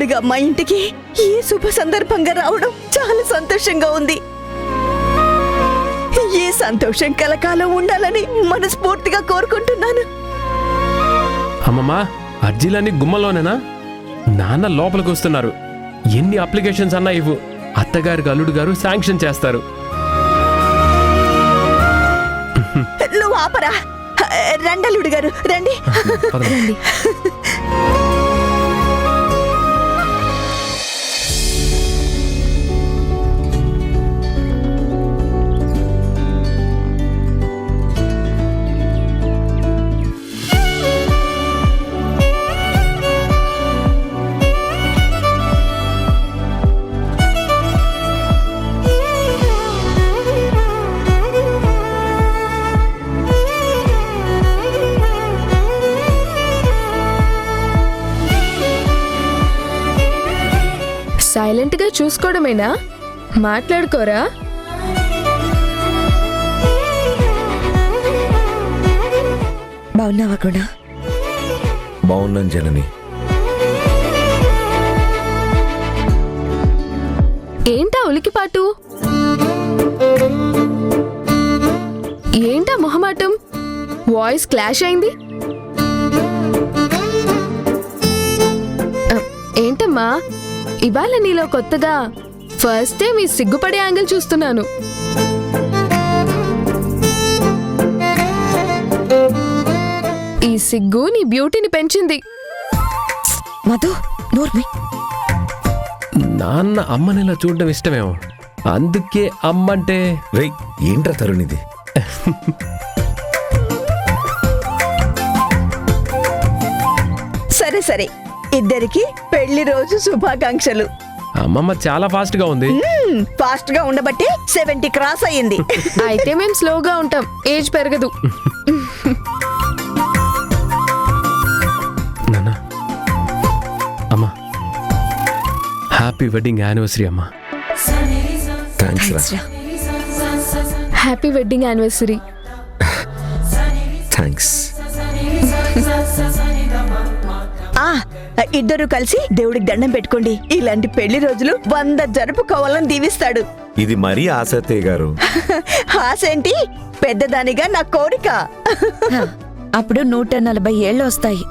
అల్లుడిగా మా ఇంటికి ఈ శుభ సందర్భంగా రావడం చాలా సంతోషంగా ఉంది. ఈ సంతోషం కలకాలం ఉండాలని మనస్ఫూర్తిగా కోరుకుంటున్నాను. అమ్మమ్మా, అర్జీలన్నీ గుమ్మలోనేనా? నాన్న లోపలికి వస్తున్నారు. ఎన్ని అప్లికేషన్స్ అన్నా ఇవ్వు, అత్తగారికి అల్లుడు గారు శాంక్షన్ చేస్తారు. నువ్వు ఆపరా. రండి అల్లుడు గారు, రండి. సైలెంట్ గా చూసుకోవడమేనా? మాట్లాడుకోరా? బాగున్నావా గుణ? బాగున్నాను జనని. ఏంటా ఉలికిపాటు? ఏంటా మొహమాటం? వాయిస్ క్లాష్ అయింది. ఏంటమ్మా ఇవాళ నీలో కొత్తగా ఫస్ట్ టైం ఈ సిగ్గుపడే యాంగిల్ చూస్తున్నాను. ఈ సిగ్గు నీ బ్యూటీని పెంచింది. మధు, నోర్మి. నాన్న అమ్మనిలా చూడడం ఇష్టమేమో, అందుకే అమ్మంటే. రేయ్, ఏంట్రా తరుణిది? సరే సరే, ఇద్దరికి పెళ్లి రోజు శుభాకాంక్షలు. అమ్మమ్మ చాలా ఫాస్ట్ గా ఉంది. ఫాస్ట్ గా ఉండబట్టి 70 క్రాస్ అయ్యింది. అయితే మేము స్లోగా ఉంటాం, ఏజ్ పెరగదు. నాన్న, అమ్మా, హ్యాపీ వెడ్డింగ్ యానివర్సరీ అమ్మా. థ్యాంక్స్ రా. Happy wedding anniversary. థ్యాంక్స్. ఇద్దరు కలిసి దేవుడికి దండం పెట్టుకోండి. ఇలాంటి పెళ్లి రోజులు 100 జరుపుకోవాలని దీవిస్తాడు. ఇది మరీ ఆసతే గారు. ఆసేంటి, పెద్దదానిగా నా కోరిక. అప్పుడు 140 ఏళ్ళు వస్తాయి.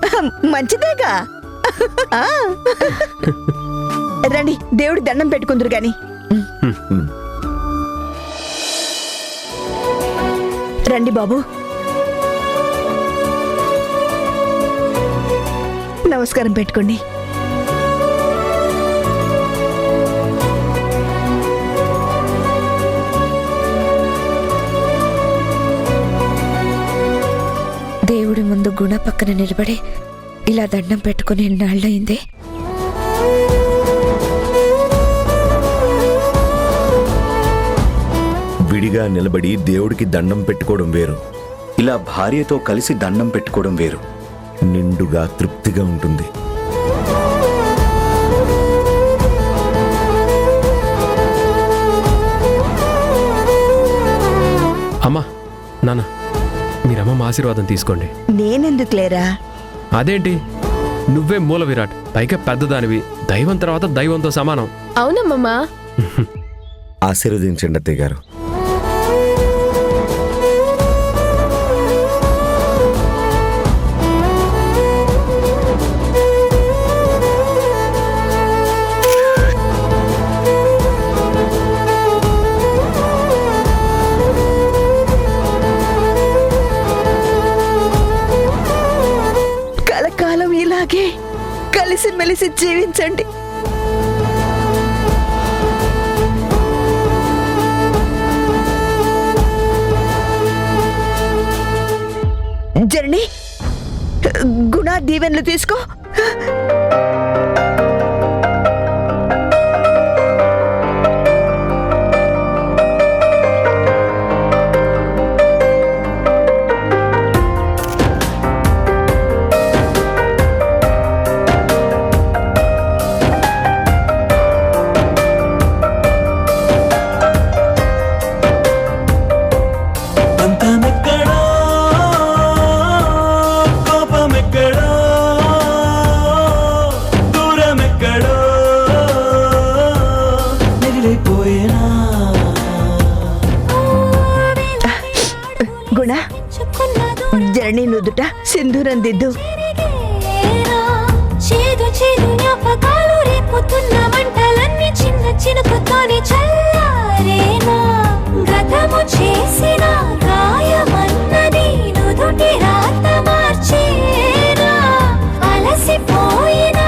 మంచిదేగా. రండి, దేవుడికి దండం పెట్టుకుందరు గాని. రండి బాబు. నమస్కారం పెట్టుకోండి. దేవుడి ముందు గుణ పక్కన నిలబడి ఇలా దండం పెట్టుకుని ఎన్నాళ్ళయిందే. విడిగా నిలబడి దేవుడికి దండం పెట్టుకోవడం వేరు, ఇలా భార్యతో కలిసి దండం పెట్టుకోవడం వేరు. నిండుగా తృప్తిగా ఉంటుంది. అమ్మా, నాన్న, మీరమ్మ ఆశీర్వాదం తీసుకోండి. నేనెందుకు లేరా? అదేంటి, నువ్వే మూల విరాట్, పైగా పెద్దదానివి, దైవం తర్వాత దైవంతో సమానం. అవునమ్మమ్మా. ఆశీర్వదించండి అత్తయ్య గారు. కలకాలం ఇలాగే కలిసిమెలిసి జీవించండి. జర్నీ, గుణ దీవెనలు తీసుకో. పద సింధూరం దిద్దు. చేదు చేదు జ్ఞాపకాలు రేపుతున్న మంటలన్నీ చిన్న చినుకుతోనే చల్లారేనా గతము చేసిన గాయమన్నది నుదుటి రాత మార్చేనా అలసిపోయిన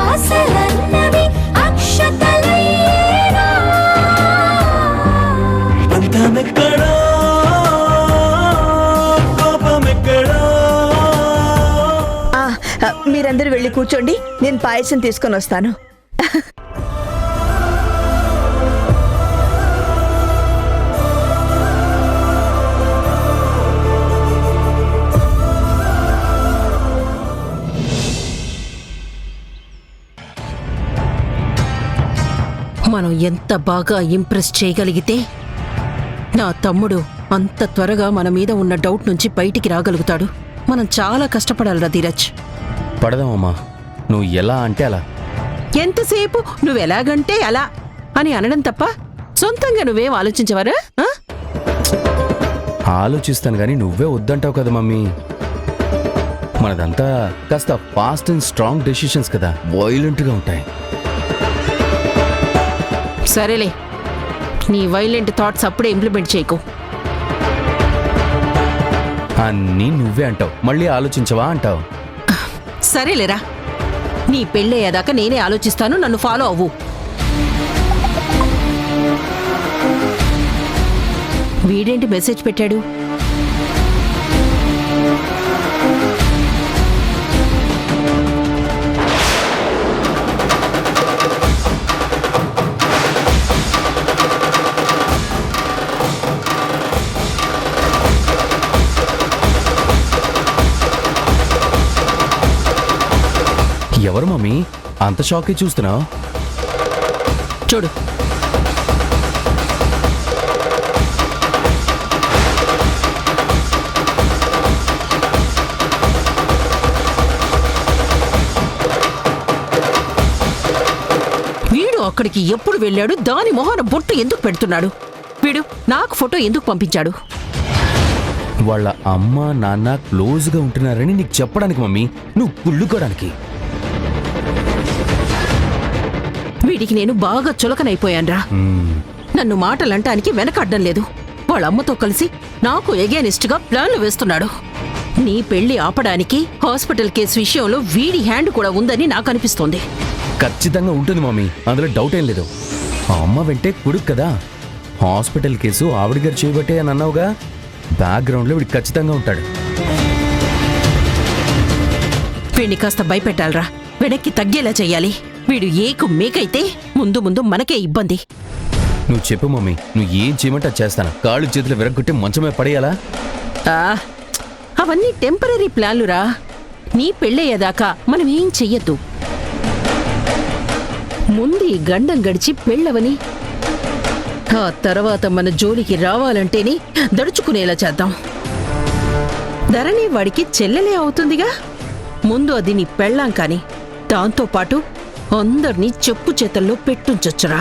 ఆశలన్నవి అక్షతలయ్యేనా బంధమెక్కడో కోపమెక్కడో. మీరందరూ వెళ్ళి కూర్చోండి, నేను పాయసం తీసుకొని వస్తాను. మనం ఎంత బాగా ఇంప్రెస్ చేయగలిగితే నా తమ్ముడు అంత త్వరగా మన మీద ఉన్న డౌట్ నుంచి బయటికి రాగలుగుతాడు. మనం చాలా కష్టపడాలిరా ధీరజ్. పడదామమ్మా, నువ్వు ఎలా అంటే అలా. ఎంతసేపు నువ్వెలాగంటే అలా అని అనడం తప్ప సొంతంగా నువ్వేం ఆలోచించవరా? ఆలోచిస్తాను గానీ నువ్వే వద్దంటావు కదా మమ్మీ. మనదంతా కాస్త ఫాస్ట్ అండ్ స్ట్రాంగ్ డెసిషన్స్ కదా, వైలెంట్గా ఉంటాయి. సరేలే, నీ వైలెంట్ థాట్స్ అప్పుడే ఇంప్లిమెంట్ చేయకు. అన్నీ నువ్వే అంటావు, మళ్ళీ ఆలోచించవా అంటావు. సరేలేరా, నీ పెళ్ళయ్యేదాకా నేనే ఆలోచిస్తాను, నన్ను ఫాలో అవ్వు. వీడేంటి మెసేజ్ పెట్టాడు? ఎవరు మమ్మీ అంత షాక్ చూస్తున్నావు? చూడు, వీడు అక్కడికి ఎప్పుడు వెళ్ళాడు? దాని మొహన బొట్టు ఎందుకు పెడుతున్నాడు? వీడు నాకు ఫోటో ఎందుకు పంపించాడు? వాళ్ళ అమ్మ నాన్న క్లోజ్గా ఉంటున్నారని నీకు చెప్పడానికి మమ్మీ, నువ్వు కుళ్ళుకోవడానికి. వీడికి నేను బాగా చులకనైపోయాన్రా. నన్ను మాటలంటానికి వెనకడ్డం లేదు. వాళ్ళ అమ్మతో కలిసి నాకు ఎగైనిస్ట్ గా ప్లాన్లు వేస్తున్నాడు. నీ పెళ్లి ఆపడానికి హాస్పిటల్ కేసు విషయంలో వీడి హ్యాండ్ కూడా ఉందని నాకు అనిపిస్తోంది. ఖచ్చితంగా ఉంటుంది మమ్మీ, అందులో డౌట్ ఏం లేదు. ఆ అమ్మ వెంటే కొడుకు కదా, హాస్పిటల్ కేసు ఆవిడ గారు చేయబట్టే అని అన్నావుగా, బ్యాక్గ్రౌండ్లో వీడు ఖచ్చితంగా ఉంటాడు. వీడిని కాస్త భయపెట్టాలరా, వెనక్కి తగ్గేలా చెయ్యాలి. వీడు ఏకు మేకైతే ముందు ముందు మనకే ఇబ్బంది. నువ్వు చెప్పు మమ్మీ, నువ్వు ఏం చేయమంటే అది చేస్తాను. కాళ్ళు చేతులు విరగొట్టి మంచమే పడేయాలా? అవన్నీ టెంపరీ ప్లాన్లురా. నీ పెళ్ళయ్యేదాకా మనం ఏం చెయ్యొద్దు. ముందు ఈ గండం గడిచి పెళ్ళవని, ఆ తర్వాత మన జోలికి రావాలంటేనే దడుచుకునేలా చేద్దాం. ధరణి వాడికి చెల్లెలే అవుతుందిగా. ముందు అది నీ పెళ్ళాం కాని దాంతోపాటు అందర్నీ చెప్పు చేతల్లో పెట్టుంచొచ్చురా.